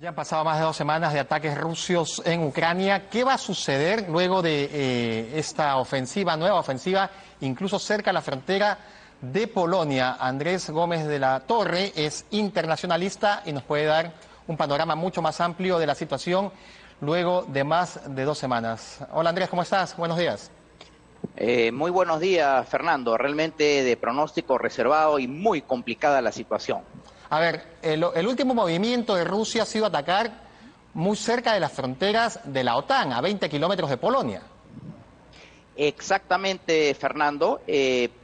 Ya han pasado más de 2 semanas de ataques rusos en Ucrania. ¿Qué va a suceder luego de esta ofensiva, nueva ofensiva, incluso cerca de la frontera de Polonia? Andrés Gómez de la Torre es internacionalista y nos puede dar un panorama mucho más amplio de la situación luego de más de 2 semanas. Hola Andrés, ¿cómo estás? Buenos días. Muy buenos días, Fernando. Realmente de pronóstico reservado y muy complicada la situación. A ver, el último movimiento de Rusia ha sido atacar muy cerca de las fronteras de la OTAN, a 20 kilómetros de Polonia. Exactamente, Fernando.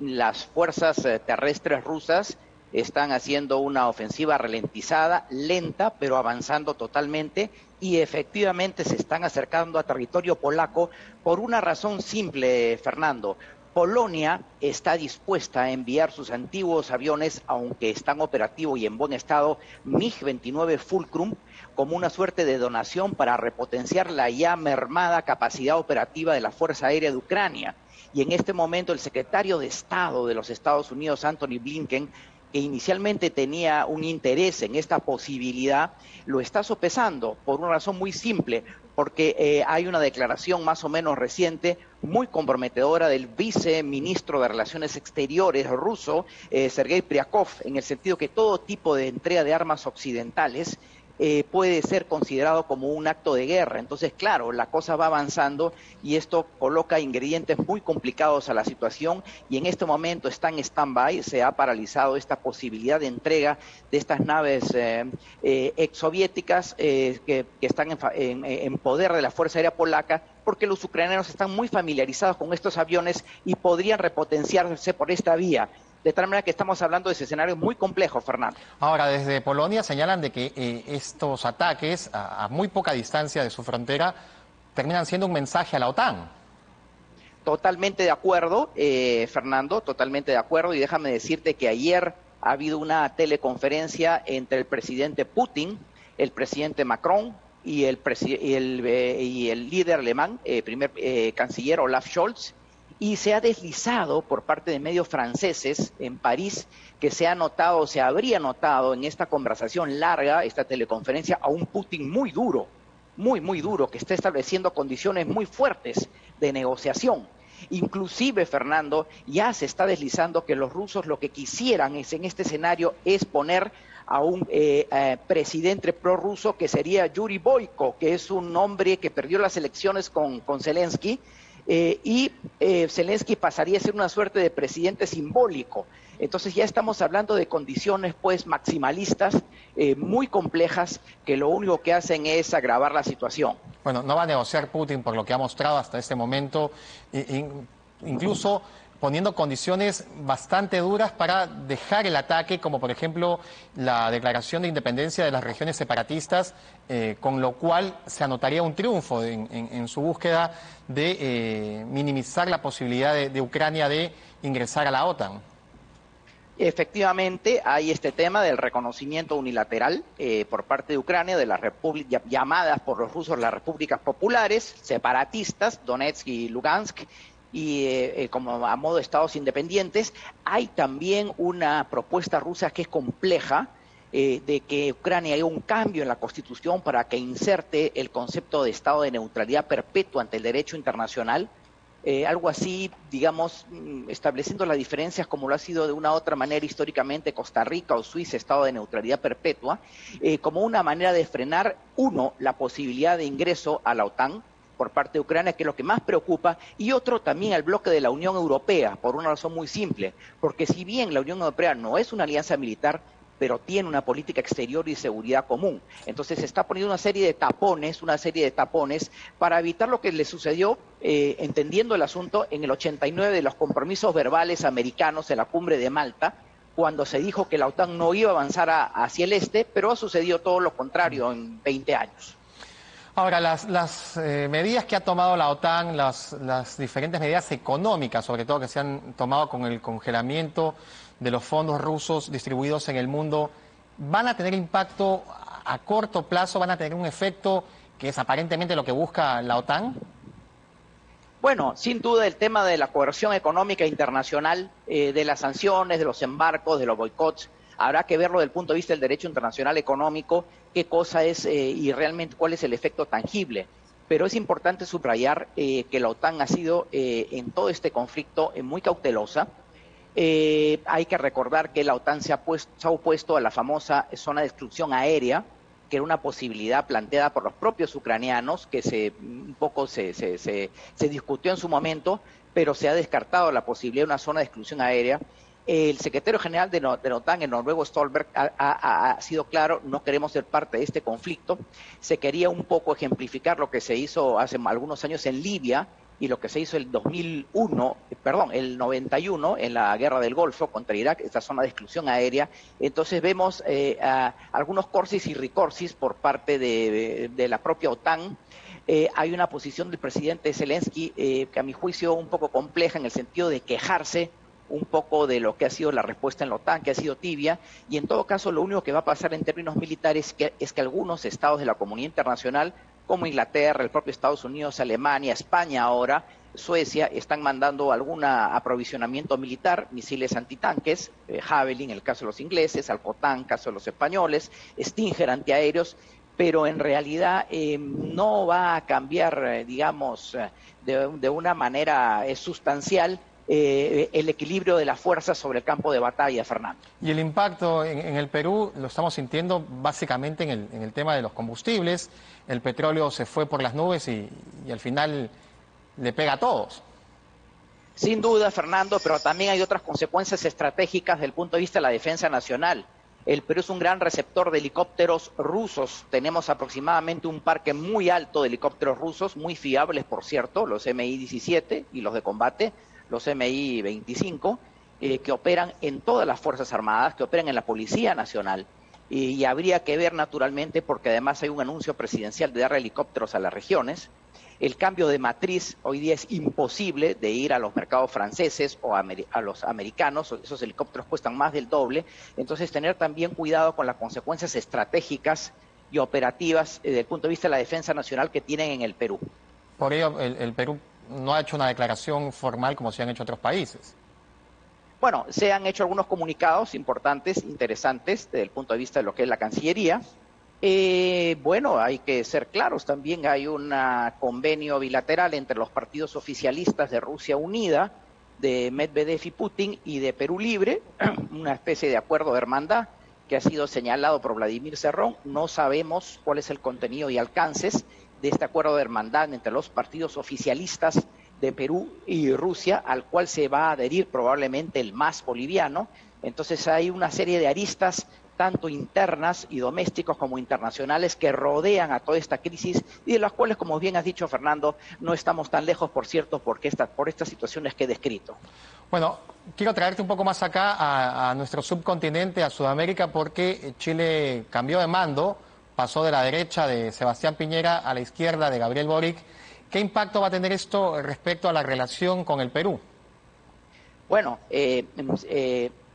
Las fuerzas terrestres rusas están haciendo una ofensiva ralentizada, lenta, pero avanzando totalmente, y efectivamente se están acercando a territorio polaco por una razón simple, Fernando. Polonia está dispuesta a enviar sus antiguos aviones, aunque están operativos y en buen estado, MiG-29 Fulcrum, como una suerte de donación para repotenciar la ya mermada capacidad operativa de la Fuerza Aérea de Ucrania. Y en este momento el secretario de Estado de los Estados Unidos, Anthony Blinken, que inicialmente tenía un interés en esta posibilidad, lo está sopesando por una razón muy simple, porque hay una declaración más o menos reciente, muy comprometedora del viceministro de Relaciones Exteriores ruso, Sergei Pryakov, en el sentido que todo tipo de entrega de armas occidentales puede ser considerado como un acto de guerra. Entonces, claro, la cosa va avanzando y esto coloca ingredientes muy complicados a la situación y en este momento está en stand-by, se ha paralizado esta posibilidad de entrega de estas naves exsoviéticas que están en poder de la Fuerza Aérea Polaca, porque los ucranianos están muy familiarizados con estos aviones y podrían repotenciarse por esta vía. De tal manera que estamos hablando de ese escenario muy complejo, Fernando. Ahora, desde Polonia señalan de que estos ataques a muy poca distancia de su frontera terminan siendo un mensaje a la OTAN. Totalmente de acuerdo, Fernando, totalmente de acuerdo. Y déjame decirte que ayer ha habido una teleconferencia entre el presidente Putin, el presidente Macron y el líder alemán, primer canciller Olaf Scholz, y se ha deslizado por parte de medios franceses en París que se ha notado, se habría notado en esta conversación larga, esta teleconferencia, a un Putin muy duro, muy duro, que está estableciendo condiciones muy fuertes de negociación. Inclusive, Fernando, ya se está deslizando que los rusos lo que quisieran en este escenario es poner a un presidente prorruso que sería Yuri Boyko, que es un hombre que perdió las elecciones con Zelensky, Zelensky pasaría a ser una suerte de presidente simbólico. Entonces ya estamos hablando de condiciones pues maximalistas, muy complejas, que lo único que hacen es agravar la situación. Bueno, no va a negociar Putin por lo que ha mostrado hasta este momento, incluso poniendo condiciones bastante duras para dejar el ataque, como por ejemplo la declaración de independencia de las regiones separatistas, con lo cual se anotaría un triunfo en su búsqueda de minimizar la posibilidad de Ucrania de ingresar a la OTAN. Efectivamente, hay este tema del reconocimiento unilateral por parte de Ucrania de las llamadas por los rusos las repúblicas populares, separatistas, Donetsk y Lugansk, y como a modo de estados independientes. Hay también una propuesta rusa que es compleja, de que Ucrania haga un cambio en la Constitución para que inserte el concepto de estado de neutralidad perpetua ante el derecho internacional. Algo así, digamos, estableciendo las diferencias como lo ha sido de una u otra manera históricamente Costa Rica o Suiza, estado de neutralidad perpetua, como una manera de frenar, uno, la posibilidad de ingreso a la OTAN por parte de Ucrania, que es lo que más preocupa, y otro también al bloque de la Unión Europea, por una razón muy simple, porque si bien la Unión Europea no es una alianza militar, pero tiene una política exterior y seguridad común. Entonces se está poniendo una serie de tapones para evitar lo que le sucedió, entendiendo el asunto, en el 89 de los compromisos verbales americanos en la cumbre de Malta, cuando se dijo que la OTAN no iba a avanzar hacia el este, pero ha sucedido todo lo contrario en 20 años. Ahora, las medidas que ha tomado la OTAN, las diferentes medidas económicas, sobre todo que se han tomado con el congelamiento de los fondos rusos distribuidos en el mundo, ¿van a tener impacto a corto plazo? ¿Van a tener un efecto que es aparentemente lo que busca la OTAN? Bueno, sin duda el tema de la coerción económica internacional, de las sanciones, de los embarcos, de los boicots, Habrá que verlo desde el punto de vista del derecho internacional económico, qué cosa es y realmente cuál es el efecto tangible. Pero es importante subrayar que la OTAN ha sido en todo este conflicto muy cautelosa. Hay que recordar que la OTAN se ha opuesto a la famosa zona de exclusión aérea, que era una posibilidad planteada por los propios ucranianos, que un poco se discutió en su momento, pero se ha descartado la posibilidad de una zona de exclusión aérea. El secretario general de la OTAN, el noruego Stoltenberg, ha sido claro: no queremos ser parte de este conflicto. Se quería un poco ejemplificar lo que se hizo hace algunos años en Libia y lo que se hizo el 91 en la guerra del Golfo contra Irak, esta zona de exclusión aérea. Entonces vemos algunos corsis y recorsis por parte de la propia OTAN. Hay una posición del presidente Zelensky que a mi juicio un poco compleja, en el sentido de quejarse un poco de lo que ha sido la respuesta en la OTAN, que ha sido tibia, y en todo caso lo único que va a pasar en términos militares es que algunos estados de la comunidad internacional, como Inglaterra, el propio Estados Unidos, Alemania, España ahora, Suecia, están mandando algún aprovisionamiento militar, misiles antitanques, Javelin en el caso de los ingleses, Alcotán en el caso de los españoles, Stinger antiaéreos, pero en realidad no va a cambiar, digamos, de una manera sustancial el equilibrio de las fuerzas sobre el campo de batalla, Fernando. Y el impacto en el Perú lo estamos sintiendo básicamente en el tema de los combustibles. El petróleo se fue por las nubes y al final le pega a todos. Sin duda, Fernando, pero también hay otras consecuencias estratégicas desde el punto de vista de la defensa nacional. El Perú es un gran receptor de helicópteros rusos. Tenemos aproximadamente un parque muy alto de helicópteros rusos, muy fiables, por cierto, los Mi-17 y los de combate, los Mi-25, que operan en todas las Fuerzas Armadas, que operan en la Policía Nacional. Y habría que ver, naturalmente, porque además hay un anuncio presidencial de dar helicópteros a las regiones. El cambio de matriz hoy día es imposible, de ir a los mercados franceses o a los americanos. Esos helicópteros cuestan más del doble. Entonces, tener también cuidado con las consecuencias estratégicas y operativas desde el punto de vista de la defensa nacional que tienen en el Perú. Por ello, el Perú no ha hecho una declaración formal como se han hecho otros países. Bueno, se han hecho algunos comunicados importantes, interesantes, desde el punto de vista de lo que es la Cancillería. Bueno, hay que ser claros, también hay un convenio bilateral entre los partidos oficialistas de Rusia Unida, de Medvedev y Putin, y de Perú Libre, una especie de acuerdo de hermandad que ha sido señalado por Vladimir Cerrón. No sabemos cuál es el contenido y alcances de este acuerdo de hermandad entre los partidos oficialistas de Perú y Rusia, al cual se va a adherir probablemente el MAS boliviano. Entonces hay una serie de aristas, tanto internas y domésticos como internacionales, que rodean a toda esta crisis y de las cuales, como bien has dicho, Fernando, no estamos tan lejos, por cierto, por estas situaciones que he descrito. Bueno, quiero traerte un poco más acá a nuestro subcontinente, a Sudamérica, porque Chile cambió de mando, pasó de la derecha de Sebastián Piñera a la izquierda de Gabriel Boric. ¿Qué impacto va a tener esto respecto a la relación con el Perú? Bueno,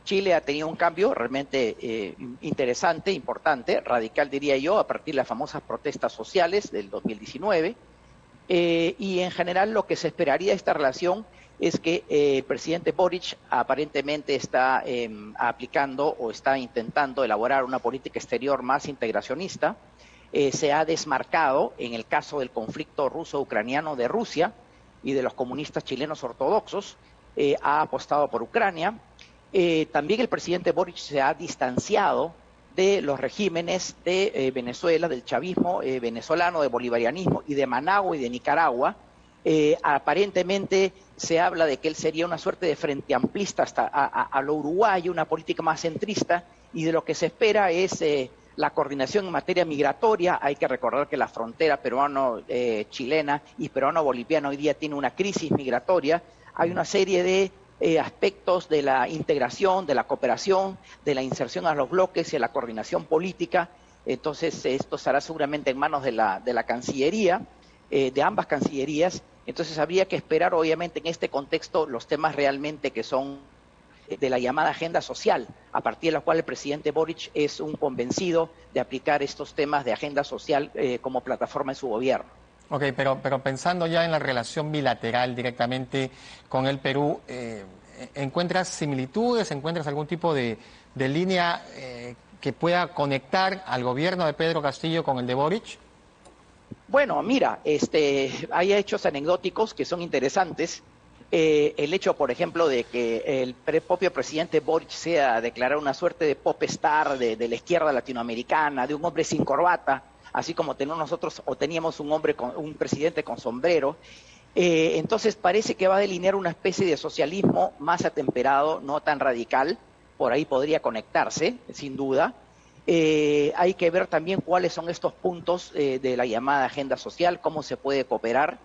Chile ha tenido un cambio realmente interesante, importante, radical diría yo, a partir de las famosas protestas sociales del 2019. Y en general lo que se esperaría de esta relación es que el presidente Boric aparentemente está aplicando o está intentando elaborar una política exterior más integracionista. Se ha desmarcado, en el caso del conflicto ruso-ucraniano, de Rusia y de los comunistas chilenos ortodoxos. Ha apostado por Ucrania. También el presidente Boric se ha distanciado de los regímenes de Venezuela, del chavismo venezolano, de bolivarianismo y de Managua y de Nicaragua. Aparentemente se habla de que él sería una suerte de frente amplista hasta a lo uruguayo, una política más centrista, y de lo que se espera es la coordinación en materia migratoria. Hay que recordar que la frontera peruano-chilena y peruano-boliviana hoy día tiene una crisis migratoria. Hay una serie de aspectos de la integración, de la cooperación, de la inserción a los bloques y a la coordinación política. Entonces, esto estará seguramente en manos de la Cancillería, de ambas Cancillerías. Entonces, habría que esperar, obviamente, en este contexto, los temas realmente que son de la llamada agenda social, a partir de la cual el presidente Boric es un convencido de aplicar estos temas de agenda social como plataforma en su gobierno. Ok, pero pensando ya en la relación bilateral directamente con el Perú, ¿encuentras similitudes, encuentras algún tipo de de línea que pueda conectar al gobierno de Pedro Castillo con el de Boric? Bueno, mira, hay hechos anecdóticos que son interesantes. El hecho, por ejemplo, de que el propio presidente Boric sea declarado una suerte de pop star de la izquierda latinoamericana, de un hombre sin corbata, así como tenemos nosotros o teníamos un presidente con sombrero. Entonces parece que va a delinear una especie de socialismo más atemperado, no tan radical. Por ahí podría conectarse, sin duda. Hay que ver también cuáles son estos puntos de la llamada agenda social, cómo se puede cooperar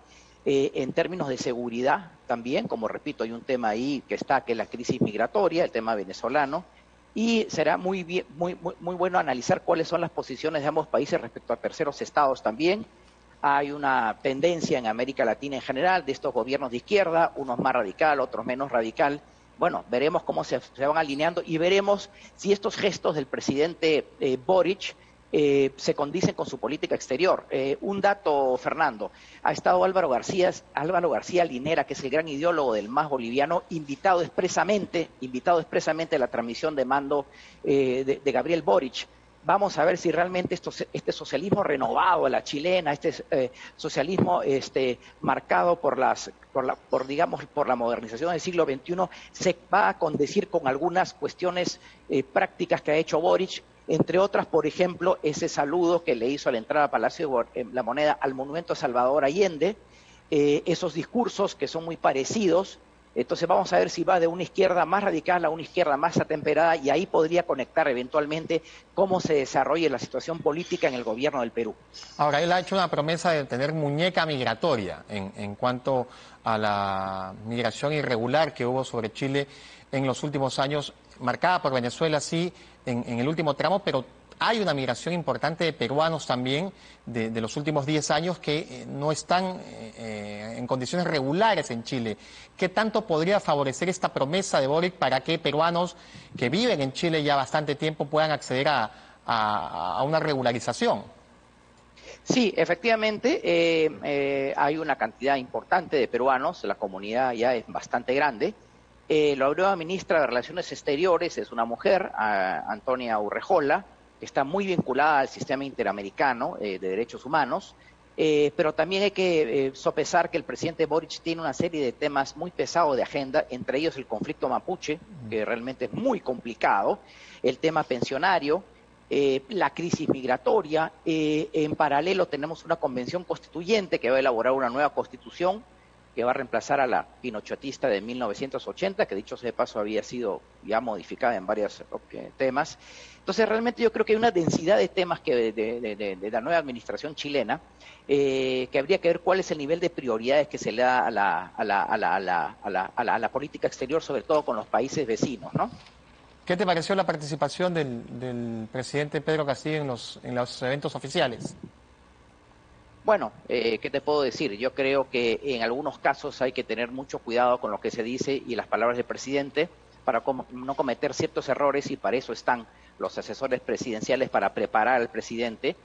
en términos de seguridad también, como repito, hay un tema ahí que es la crisis migratoria, el tema venezolano, y será muy bueno analizar cuáles son las posiciones de ambos países respecto a terceros estados también. Hay una tendencia en América Latina en general de estos gobiernos de izquierda, unos más radical, otros menos radical. Bueno, veremos cómo se van alineando y veremos si estos gestos del presidente Boric se condicen con su política exterior. Un dato, Fernando, ha estado Álvaro García Linera, que es el gran ideólogo del MAS boliviano, invitado expresamente a la transmisión de mando de Gabriel Boric. Vamos a ver si realmente este socialismo renovado a la chilena, socialismo marcado por la modernización del siglo XXI, se va a condecir con algunas cuestiones prácticas que ha hecho Boric, entre otras, por ejemplo, ese saludo que le hizo a la entrada a Palacio de la Moneda al monumento a Salvador Allende, esos discursos que son muy parecidos. Entonces vamos a ver si va de una izquierda más radical a una izquierda más atemperada, y ahí podría conectar eventualmente cómo se desarrolle la situación política en el gobierno del Perú. Ahora, él ha hecho una promesa de tener muñeca migratoria en cuanto a la migración irregular que hubo sobre Chile en los últimos años, marcada por Venezuela, sí, en el último tramo, pero hay una migración importante de peruanos también de los últimos 10 años que no están en condiciones regulares en Chile. ¿Qué tanto podría favorecer esta promesa de Boric para que peruanos que viven en Chile ya bastante tiempo puedan acceder a una regularización? Sí, efectivamente, hay una cantidad importante de peruanos, la comunidad ya es bastante grande. La nueva ministra de Relaciones Exteriores es una mujer, Antonia Urrejola, que está muy vinculada al sistema interamericano de derechos humanos, pero también hay que sopesar que el presidente Boric tiene una serie de temas muy pesados de agenda, entre ellos el conflicto mapuche, que realmente es muy complicado, el tema pensionario, la crisis migratoria. En paralelo tenemos una convención constituyente que va a elaborar una nueva constitución que va a reemplazar a la pinochetista de 1980, que dicho sea de paso había sido ya modificada en varios temas. Entonces realmente yo creo que hay una densidad de temas de la nueva administración chilena, que habría que ver cuál es el nivel de prioridades que se le da a la política exterior, sobre todo con los países vecinos, ¿no? ¿Qué te pareció la participación del presidente Pedro Castillo en los eventos oficiales? Bueno, ¿qué te puedo decir? Yo creo que en algunos casos hay que tener mucho cuidado con lo que se dice y las palabras del presidente para no cometer ciertos errores, y para eso están los asesores presidenciales, para preparar al presidente,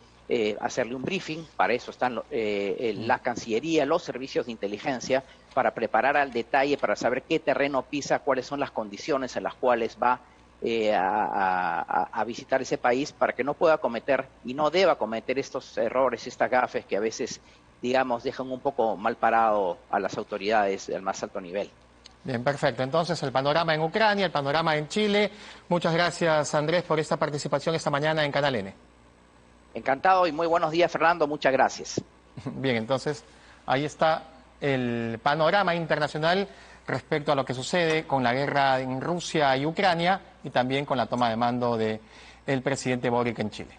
hacerle un briefing. Para eso están la Cancillería, los servicios de inteligencia, para preparar al detalle, para saber qué terreno pisa, cuáles son las condiciones en las cuales va a visitar ese país, para que no pueda cometer y no deba cometer estos errores, estas gafes que a veces, digamos, dejan un poco mal parado a las autoridades del más alto nivel. Bien, perfecto. Entonces, el panorama en Ucrania, el panorama en Chile. Muchas gracias, Andrés, por esta participación esta mañana en Canal N. Encantado y muy buenos días, Fernando. Muchas gracias. Bien, entonces, ahí está el panorama internacional respecto a lo que sucede con la guerra en Rusia y Ucrania, y también con la toma de mando del presidente Boric en Chile.